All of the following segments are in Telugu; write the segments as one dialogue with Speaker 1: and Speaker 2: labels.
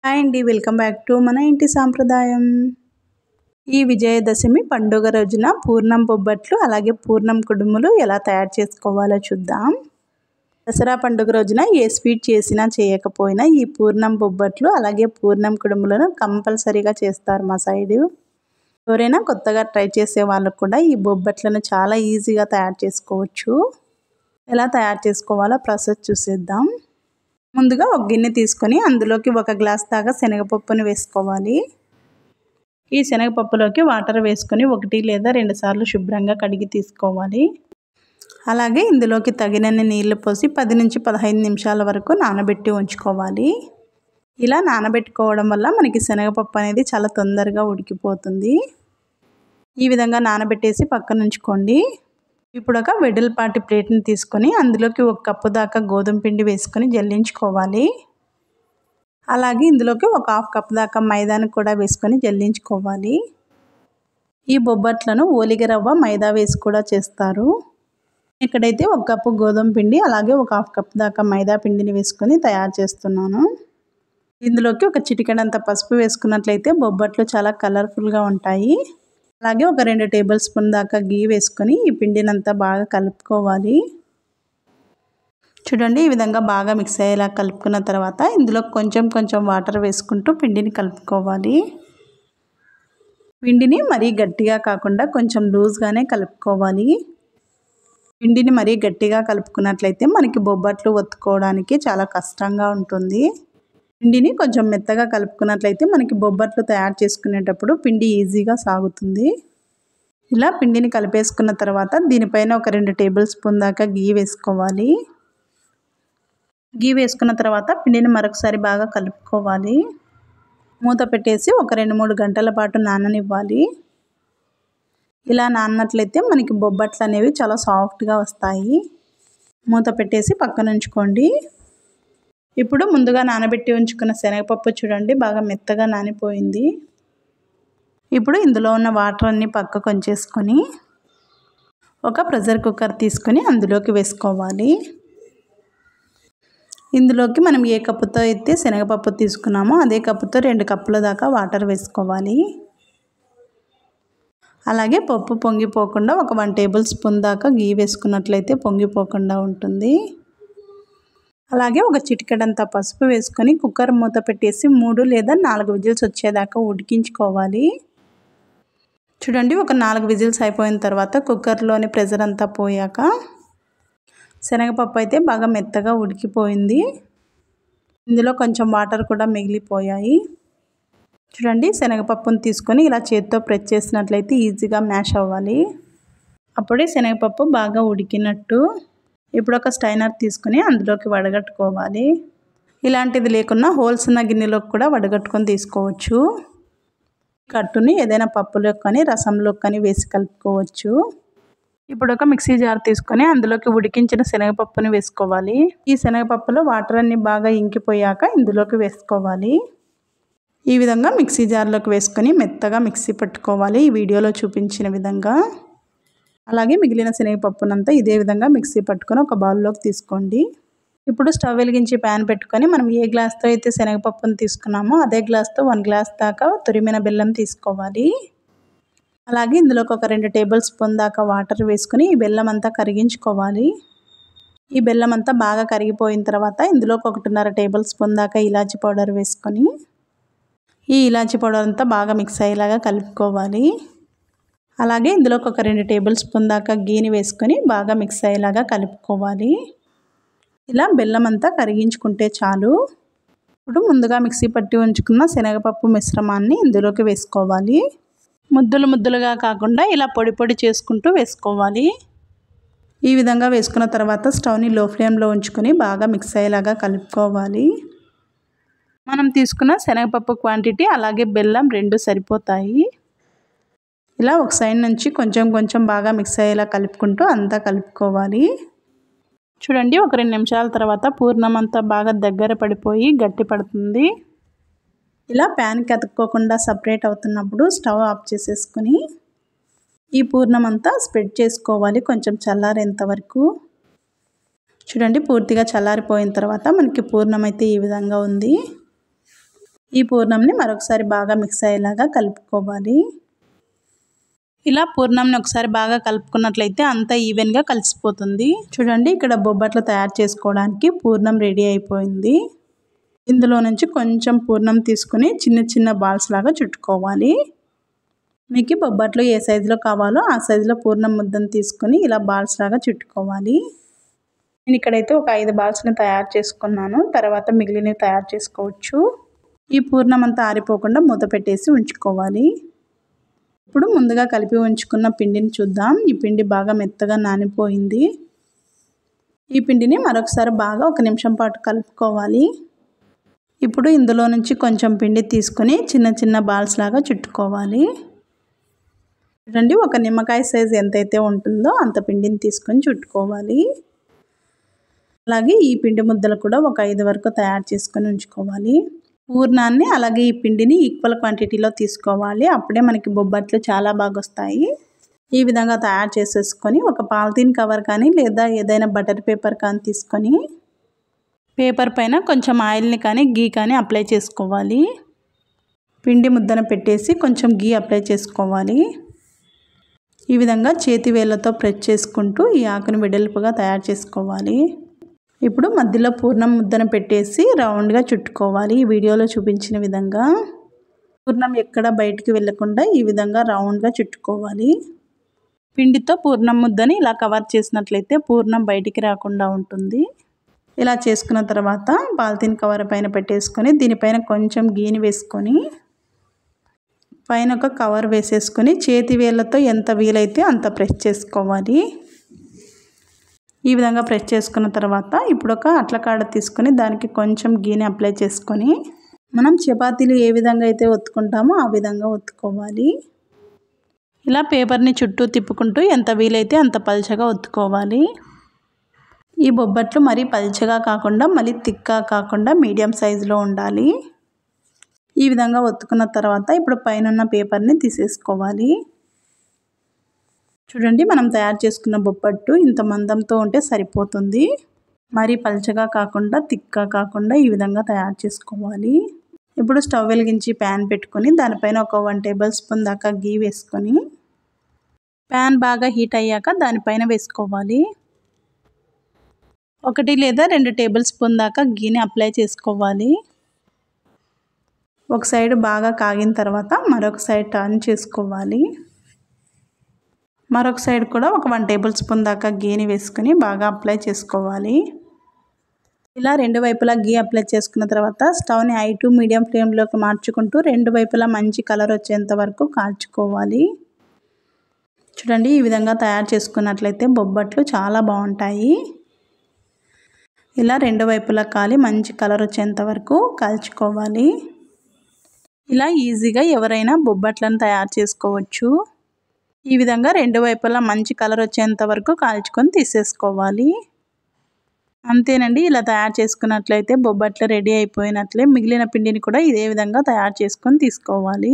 Speaker 1: హాయ్ అండి, వెల్కమ్ బ్యాక్ టు మన ఇంటి సాంప్రదాయం. ఈ విజయదశమి పండుగ రోజున పూర్ణం బొబ్బట్లు అలాగే పూర్ణం కుడుములు ఎలా తయారు చేసుకోవాలో చూద్దాం. దసరా పండుగ రోజున ఏ స్వీట్ చేసినా చేయకపోయినా ఈ పూర్ణం బొబ్బట్లు అలాగే పూర్ణం కుడుములను కంపల్సరీగా చేస్తారు మా సైడు. ఎవరైనా కొత్తగా ట్రై చేసే వాళ్ళకు కూడా ఈ బొబ్బట్లను చాలా ఈజీగా తయారు చేసుకోవచ్చు. ఎలా తయారు చేసుకోవాలో ప్రాసెస్ చూసేద్దాం. ముందుగా ఒక గిన్నె తీసుకొని అందులోకి 1 గ్లాస్ దాకా శనగపప్పుని వేసుకోవాలి. ఈ శనగపప్పులోకి వాటర్ వేసుకొని 1 లేదా 2 సార్లు శుభ్రంగా కడిగి తీసుకోవాలి. అలాగే ఇందులోకి తగినన్ని నీళ్లు పోసి 10 నుంచి 15 నిమిషాల వరకు నానబెట్టి ఉంచుకోవాలి. ఇలా నానబెట్టుకోవడం వల్ల మనకి శనగపప్పు అనేది చాలా తొందరగా ఉడికిపోతుంది. ఈ విధంగా నానబెట్టేసి పక్కన ఉంచుకోండి. ఇప్పుడు ఒక వెడల్పాటి ప్లేట్ని తీసుకొని అందులోకి 1 కప్పు దాకా గోధుమ పిండి వేసుకొని జల్లించుకోవాలి. అలాగే ఇందులోకి 1/2 కప్ దాకా మైదాను కూడా వేసుకొని జల్లించుకోవాలి. ఈ బొబ్బట్లను ఓలిగ రవ్వ మైదా వేసి కూడా చేస్తారు. ఇక్కడైతే 1 కప్పు గోధుమ పిండి అలాగే 1/2 కప్ దాకా మైదా పిండిని వేసుకొని తయారు చేస్తున్నాను. ఇందులోకి ఒక చిటికెడంత పసుపు వేసుకున్నట్లయితే బొబ్బట్లు చాలా కలర్ఫుల్గా ఉంటాయి. అలాగే ఒక 2 టేబుల్ స్పూన్ దాకా గీ వేసుకొని ఈ పిండినంతా బాగా కలుపుకోవాలి. చూడండి, ఈ విధంగా బాగా మిక్స్ అయ్యేలా కలుపుకున్న తర్వాత ఇందులో కొంచెం వాటర్ వేసుకుంటూ పిండిని కలుపుకోవాలి. పిండిని మరీ గట్టిగా కాకుండా కొంచెం లూజ్గానే కలుపుకోవాలి. పిండిని మరీ గట్టిగా కలుపుకున్నట్లయితే మనకి బొబ్బట్లు ఒత్తుకోవడానికి చాలా కష్టంగా ఉంటుంది. పిండిని కొంచెం మెత్తగా కలుపుకున్నట్లయితే మనకి బొబ్బట్లు తయారు చేసుకునేటప్పుడు పిండి ఈజీగా సాగుతుంది. ఇలా పిండిని కలిపేసుకున్న తర్వాత దీనిపైన ఒక 2 టేబుల్ స్పూన్ దాకా గీ వేసుకోవాలి. గీ వేసుకున్న తర్వాత పిండిని మరొకసారి బాగా కలుపుకోవాలి. మూత పెట్టేసి ఒక 2-3 గంటల పాటు నాననివ్వాలి. ఇలా నాననట్లయితే మనకి బొబ్బట్లు అనేవి చాలా సాఫ్ట్గా వస్తాయి. మూత పెట్టేసి పక్కన ఉంచుకోండి. ఇప్పుడు ముందుగా నానబెట్టి ఉంచుకున్న శనగపప్పు చూడండి బాగా మెత్తగా నానిపోయింది. ఇప్పుడు ఇందులో ఉన్న వాటర్ అన్ని పక్కకు ఉంచేసుకొని ఒక ప్రెషర్ కుక్కర్ తీసుకొని అందులోకి వేసుకోవాలి. ఇందులోకి మనం ఏ కప్పుతో అయితే శనగపప్పు తీసుకున్నామో అదే కప్పుతో 2 కప్పుల దాకా వాటర్ వేసుకోవాలి. అలాగే పప్పు పొంగిపోకుండా ఒక 1 టేబుల్ స్పూన్ దాకా గీ వేసుకున్నట్లయితే పొంగిపోకుండా ఉంటుంది. అలాగే ఒక చిటికెడంత పసుపు వేసుకొని కుక్కర్ మూత పెట్టేసి 3 లేదా 4 విజిల్స్ వచ్చేదాకా ఉడికించుకోవాలి. చూడండి, ఒక 4 విజిల్స్ అయిపోయిన తర్వాత కుక్కర్లోని ప్రెషర్ అంతా పోయాక శనగపప్పు అయితే బాగా మెత్తగా ఉడికిపోయింది. ఇందులో కొంచెం వాటర్ కూడా మిగిలిపోయాయి. చూడండి, శనగపప్పును తీసుకొని ఇలా చేత్తో ప్రెస్ చేసినట్లయితే ఈజీగా మ్యాష్ అవ్వాలి. అప్పుడే శనగపప్పు బాగా ఉడికినట్టు. ఇప్పుడు ఒక స్టైనర్ తీసుకొని అందులోకి వడగట్టుకోవాలి. ఇలాంటిది లేకున్నా హోల్స్ ఉన్న గిన్నెలోకి కూడా వడగట్టుకొని తీసుకోవచ్చు. కట్టుని ఏదైనా పప్పులోకి కానీ రసంలోకి కానీ వేసి కలుపుకోవచ్చు. ఇప్పుడు ఒక మిక్సీ జార్ తీసుకొని అందులోకి ఉడికించిన శనగపప్పుని వేసుకోవాలి. ఈ శనగపప్పులో వాటర్ అన్ని బాగా ఇంకిపోయాక ఇందులోకి వేసుకోవాలి. ఈ విధంగా మిక్సీ జార్లోకి వేసుకొని మెత్తగా మిక్సీ పట్టుకోవాలి ఈ వీడియోలో చూపించిన విధంగా. అలాగే మిగిలిన శనగపప్పునంతా ఇదే విధంగా మిక్సీ పట్టుకొని ఒక బౌల్లోకి తీసుకోండి. ఇప్పుడు స్టవ్ వెలిగించి ప్యాన్ పెట్టుకొని మనం ఏ గ్లాస్తో అయితే శనగపప్పును తీసుకున్నామో అదే గ్లాస్తో 1 గ్లాస్ దాకా తురిమిన బెల్లం తీసుకోవాలి. అలాగే ఇందులోకి ఒక 2 టేబుల్ స్పూన్ దాకా వాటర్ వేసుకొని ఈ బెల్లం అంతా కరిగించుకోవాలి. ఈ బెల్లం అంతా బాగా కరిగిపోయిన తర్వాత ఇందులోకి 1.5 టేబుల్ స్పూన్ దాకా ఇలాచీ పౌడర్ వేసుకొని ఈ ఇలాచీ పౌడర్ అంతా బాగా మిక్స్ అయ్యేలాగా కలుపుకోవాలి. అలాగే ఇందులోకి ఒక 2 టేబుల్ స్పూన్ దాకా గీని వేసుకొని బాగా మిక్స్ అయ్యేలాగా కలుపుకోవాలి. ఇలా బెల్లం అంతా కరిగించుకుంటే చాలు. ఇప్పుడు ముందుగా మిక్సీ పట్టి ఉంచుకున్న శనగపప్పు మిశ్రమాన్ని ఇందులోకి వేసుకోవాలి. ముద్దలుగా కాకుండా ఇలా పొడి చేసుకుంటూ వేసుకోవాలి. ఈ విధంగా వేసుకున్న తర్వాత స్టవ్ని లో ఫ్లేమ్లో ఉంచుకొని బాగా మిక్స్ అయ్యేలాగా కలుపుకోవాలి. మనం తీసుకున్న శనగపప్పు క్వాంటిటీ అలాగే బెల్లం 2 సరిపోతాయి. ఇలా ఒక సైడ్ నుంచి కొంచెం బాగా మిక్స్ అయ్యేలా కలుపుకుంటూ అంతా కలుపుకోవాలి. చూడండి, ఒక 2 నిమిషాల తర్వాత పూర్ణం అంతా బాగా దగ్గర పడిపోయి గట్టి పడుతుంది. ఇలా ప్యాన్కి అతుక్కోకుండా సపరేట్ అవుతున్నప్పుడు స్టవ్ ఆఫ్ చేసేసుకొని ఈ పూర్ణం అంతా స్ప్రెడ్ చేసుకోవాలి కొంచెం చల్లారేంత వరకు. చూడండి, పూర్తిగా చల్లారిపోయిన తర్వాత మనకి పూర్ణం అయితే ఈ విధంగా ఉంది. ఈ పూర్ణంని మరొకసారి బాగా మిక్స్ అయ్యేలాగా కలుపుకోవాలి. ఇలా పూర్ణంని ఒకసారి బాగా కలుపుకున్నట్లయితే అంతా ఈవెన్గా కలిసిపోతుంది. చూడండి, ఇక్కడ బొబ్బట్లు తయారు చేసుకోవడానికి పూర్ణం రెడీ అయిపోయింది. ఇందులో నుంచి కొంచెం పూర్ణం తీసుకుని చిన్న చిన్న బాల్స్ లాగా చుట్టుకోవాలి. మీకు బొబ్బట్లు ఏ సైజులో కావాలో ఆ సైజులో పూర్ణం ముద్దను తీసుకుని ఇలా బాల్స్ లాగా చుట్టుకోవాలి. నేను ఇక్కడైతే ఒక 5 బాల్స్ని తయారు చేసుకున్నాను. తర్వాత మిగిలినవి తయారు చేసుకోవచ్చు. ఈ పూర్ణం అంతా ఆరిపోకుండా మూత పెట్టేసి ఉంచుకోవాలి. ఇప్పుడు ముందుగా కలిపి ఉంచుకున్న పిండిని చూద్దాం. ఈ పిండి బాగా మెత్తగా నానిపోయింది. ఈ పిండిని మరొకసారి బాగా 1 నిమిషం పాటు కలుపుకోవాలి. ఇప్పుడు ఇందులో నుంచి కొంచెం పిండి తీసుకొని చిన్న చిన్న బాల్స్ లాగా చుట్టుకోవాలి. చూడండి, ఒక నిమ్మకాయ సైజు ఎంతైతే ఉంటుందో అంత పిండిని తీసుకొని చుట్టుకోవాలి. అలాగే ఈ పిండి ముద్దలు కూడా ఒక 5 వరకు తయారు చేసుకొని ఉంచుకోవాలి. పూర్ణాన్ని అలాగే ఈ పిండిని ఈక్వల్ క్వాంటిటీలో తీసుకోవాలి. అప్పుడే మనకి బొబ్బట్లు చాలా బాగా వస్తాయి. ఈ విధంగా తయారు చేసేసుకొని ఒక పాలిథీన్ కవర్ కానీ లేదా ఏదైనా బటర్ పేపర్ కానీ తీసుకొని పేపర్ పైన కొంచెం ఆయిల్ని కానీ గీ కానీ అప్లై చేసుకోవాలి. పిండి ముద్దను పెట్టేసి కొంచెం గీ అప్లై చేసుకోవాలి. ఈ విధంగా చేతి వేళ్ళతో ప్రెస్ చేసుకుంటూ ఈ ఆకును వెడల్పుగా తయారు చేసుకోవాలి. ఇప్పుడు మధ్యలో పూర్ణం ముద్దను పెట్టేసి రౌండ్గా చుట్టుకోవాలి. ఈ వీడియోలో చూపించిన విధంగా పూర్ణం ఎక్కడ బయటికి వెళ్ళకుండా ఈ విధంగా రౌండ్గా చుట్టుకోవాలి. పిండితో పూర్ణం ముద్దని ఇలా కవర్ చేసినట్లయితే పూర్ణం బయటికి రాకుండా ఉంటుంది. ఇలా చేసుకున్న తర్వాత పాలిథీన్ కవర్ పైన పెట్టేసుకొని దీనిపైన కొంచెం గీని వేసుకొని పైన ఒక కవర్ వేసేసుకొని చేతి వేళ్ళతో ఎంత వీలైతే అంత ప్రెస్ చేసుకోవాలి. ఈ విధంగా ప్రెస్ చేసుకున్న తర్వాత ఇప్పుడు ఒక అట్లకాడ తీసుకొని దానికి కొంచెం గీని అప్లై చేసుకొని మనం చపాతీలు ఏ విధంగా అయితే ఒత్తుకుంటామో ఆ విధంగా ఒత్తుకోవాలి. ఇలా పేపర్ని చుట్టూ తిప్పుకుంటూ ఎంత వీలైతే అంత పల్చగా ఒత్తుకోవాలి. ఈ బొబ్బట్లు మరీ పల్చగా కాకుండా మరీ తిక్గా కాకుండా మీడియం సైజులో ఉండాలి. ఈ విధంగా ఒత్తుకున్న తర్వాత ఇప్పుడు పైన పేపర్ని తీసేసుకోవాలి. చూడండి, మనం తయారు చేసుకున్న బొబ్బట్టు ఇంత మందంతో ఉంటే సరిపోతుంది. మరీ పల్చగా కాకుండా తిక్గా కాకుండా ఈ విధంగా తయారు చేసుకోవాలి. ఇప్పుడు స్టవ్ వెలిగించి ప్యాన్ పెట్టుకొని దానిపైన ఒక 1 టేబుల్ స్పూన్ దాకా గీ వేసుకొని ప్యాన్ బాగా హీట్ అయ్యాక దానిపైన వేసుకోవాలి. 1 లేదా 2 టేబుల్ స్పూన్ దాకా గీని అప్లై చేసుకోవాలి. ఒక సైడ్ బాగా కాగిన తర్వాత మరొక సైడ్ టర్న్ చేసుకోవాలి. మరొక సైడ్ కూడా ఒక 1 టేబుల్ స్పూన్ దాకా గీని వేసుకొని బాగా అప్లై చేసుకోవాలి. ఇలా 2 వైపులా గీ అప్లై చేసుకున్న తర్వాత స్టవ్ని హై టు మీడియం ఫ్లేమ్లోకి మార్చుకుంటూ 2 వైపులా మంచి కలర్ వచ్చేంత వరకు కాల్చుకోవాలి. చూడండి, ఈ విధంగా తయారు చేసుకున్నట్లయితే బొబ్బట్లు చాలా బాగుంటాయి. ఇలా 2 వైపులా కాలి మంచి కలర్ వచ్చేంత వరకు కాల్చుకోవాలి. ఇలా ఈజీగా ఎవరైనా బొబ్బట్లను తయారు చేసుకోవచ్చు. ఈ విధంగా 2 వైపులా మంచి కలర్ వచ్చేంత వరకు కాల్చుకొని తీసేసుకోవాలి. అంతేనండి, ఇలా తయారు చేసుకున్నట్లయితే బొబ్బట్లు రెడీ అయిపోయినట్లే. మిగిలిన పిండిని కూడా ఇదే విధంగా తయారు చేసుకొని తీసుకోవాలి.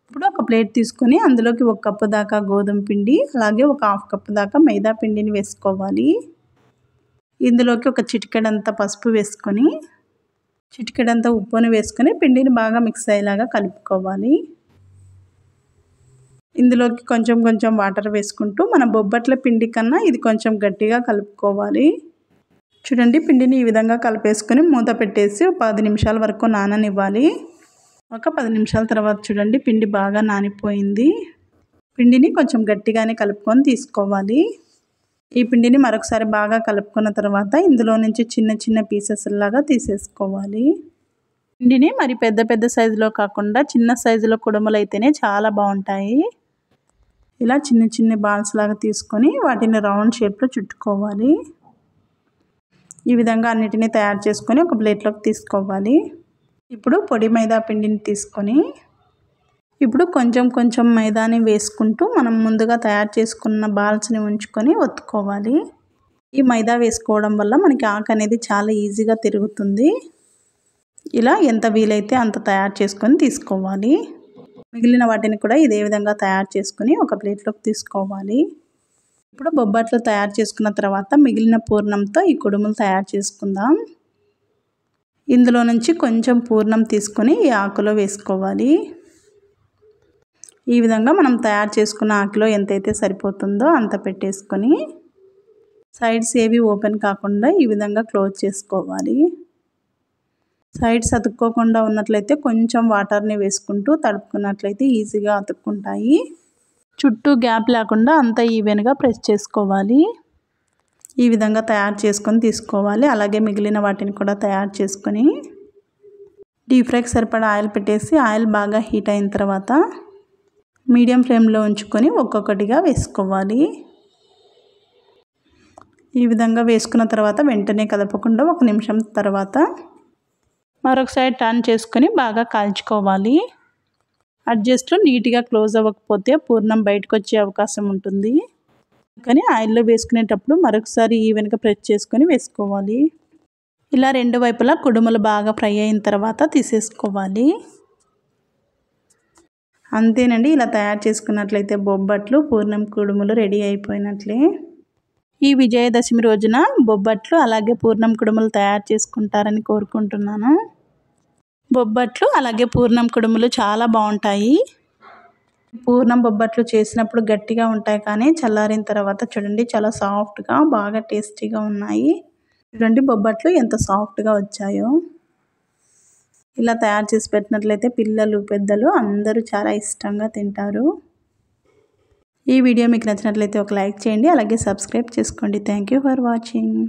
Speaker 1: ఇప్పుడు ఒక ప్లేట్ తీసుకొని అందులోకి 1 కప్పు దాకా గోధుమ పిండి అలాగే ఒక 1/2 కప్పు దాకా మైదా పిండిని వేసుకోవాలి. ఇందులోకి ఒక చిటికెడంత పసుపు వేసుకొని చిటికెడంత ఉప్పుని వేసుకొని పిండిని బాగా మిక్స్ అయ్యేలాగా కలుపుకోవాలి. ఇందులోకి కొంచెం కొంచెం వాటర్ వేసుకుంటూ మన బొబ్బట్ల పిండి కన్నా ఇది కొంచెం గట్టిగా కలుపుకోవాలి. చూడండి, పిండిని ఈ విధంగా కలిపేసుకొని మూత పెట్టేసి 10 నిమిషాల వరకు నాననివ్వాలి. ఒక 10 నిమిషాల తర్వాత చూడండి, పిండి బాగా నానిపోయింది. పిండిని కొంచెం గట్టిగానే కలుపుకొని తీసుకోవాలి. ఈ పిండిని మరొకసారి బాగా కలుపుకున్న తర్వాత ఇందులో నుంచి చిన్న చిన్న పీసెస్ లాగా తీసేసుకోవాలి. పిండిని మరి పెద్ద పెద్ద సైజులో కాకుండా చిన్న సైజులో కుడుములు అయితేనే చాలా బాగుంటాయి. ఇలా చిన్న చిన్న బాల్స్ లాగా తీసుకొని వాటిని రౌండ్ షేప్లో చుట్టుకోవాలి. ఈ విధంగా అన్నిటినీ తయారు చేసుకొని ఒక ప్లేట్లోకి తీసుకోవాలి. ఇప్పుడు పొడి మైదా పిండిని తీసుకొని ఇప్పుడు కొంచెం కొంచెం మైదాని వేసుకుంటూ మనం ముందుగా తయారు చేసుకున్న బాల్స్ని ఉంచుకొని ఒత్తుకోవాలి. ఈ మైదా వేసుకోవడం వల్ల మనకి ఆకు అనేది చాలా ఈజీగా తిరుగుతుంది. ఇలా ఎంత వీలైతే అంత తయారు చేసుకొని తీసుకోవాలి. మిగిలిన వాటిని కూడా ఇదే విధంగా తయారు చేసుకొని ఒక ప్లేట్లోకి తీసుకోవాలి. ఇప్పుడు బొబ్బట్లు తయారు చేసుకున్న తర్వాత మిగిలిన పూర్ణంతో ఈ కుడుములు తయారు చేసుకుందాం. ఇందులో నుంచి కొంచెం పూర్ణం తీసుకొని ఈ ఆకులో వేసుకోవాలి. ఈ విధంగా మనం తయారు చేసుకున్న ఆకులో ఎంతైతే సరిపోతుందో అంత పెట్టేసుకొని సైడ్స్ ఏవి ఓపెన్ కాకుండా ఈ విధంగా క్లోజ్ చేసుకోవాలి. సైడ్స్ అతుక్కోకుండా ఉన్నట్లయితే కొంచెం వాటర్ని వేసుకుంటూ తడుపుకున్నట్లయితే ఈజీగా అతుక్కుంటాయి. చుట్టూ గ్యాప్ లేకుండా అంతా ఈవెన్గా ప్రెస్ చేసుకోవాలి. ఈ విధంగా తయారు చేసుకొని తీసుకోవాలి. అలాగే మిగిలిన వాటిని కూడా తయారు చేసుకొని డీప్ ఫ్రైకి సరిపడా ఆయిల్ పెట్టేసి ఆయిల్ బాగా హీట్ అయిన తర్వాత మీడియం ఫ్లేమ్లో ఉంచుకొని ఒక్కొక్కటిగా వేసుకోవాలి. ఈ విధంగా వేసుకున్న తర్వాత వెంటనే కదపకుండా 1 నిమిషం తర్వాత మరొక సైడ్ టర్న్ చేసుకొని బాగా కాల్చుకోవాలి. అడ్జస్ట్లో నీట్గా క్లోజ్ అవ్వకపోతే పూర్ణం బయటకు వచ్చే అవకాశం ఉంటుంది. కానీ ఆయిల్లో వేసుకునేటప్పుడు మరొకసారి ఈవెన్గా ప్రెస్ చేసుకొని వేసుకోవాలి. ఇలా 2 వైపులా కుడుములు బాగా ఫ్రై అయిన తర్వాత తీసేసుకోవాలి. అంతేనండి, ఇలా తయారు చేసుకున్నట్లయితే బొబ్బట్లు పూర్ణం కుడుములు రెడీ అయిపోయినట్లే. ఈ విజయదశమి రోజున బొబ్బట్లు అలాగే పూర్ణం కుడుములు తయారు చేసుకుంటారని కోరుకుంటున్నాను. బొబ్బట్లు అలాగే పూర్ణం కుడుములు చాలా బాగుంటాయి. పూర్ణం బొబ్బట్లు చేసినప్పుడు గట్టిగా ఉంటాయి, కానీ చల్లారిన తర్వాత చూడండి చాలా సాఫ్ట్గా బాగా టేస్టీగా ఉన్నాయి. చూడండి బొబ్బట్లు ఎంత సాఫ్ట్గా వచ్చాయో. ఇలా తయారు చేసి పెట్టినట్లయితే పిల్లలు పెద్దలు అందరూ చాలా ఇష్టంగా తింటారు. ఈ వీడియో మీకు నచ్చినట్లయితే ఒక లైక్ చేయండి, అలాగే సబ్స్క్రైబ్ చేసుకోండి. Thank you for watching.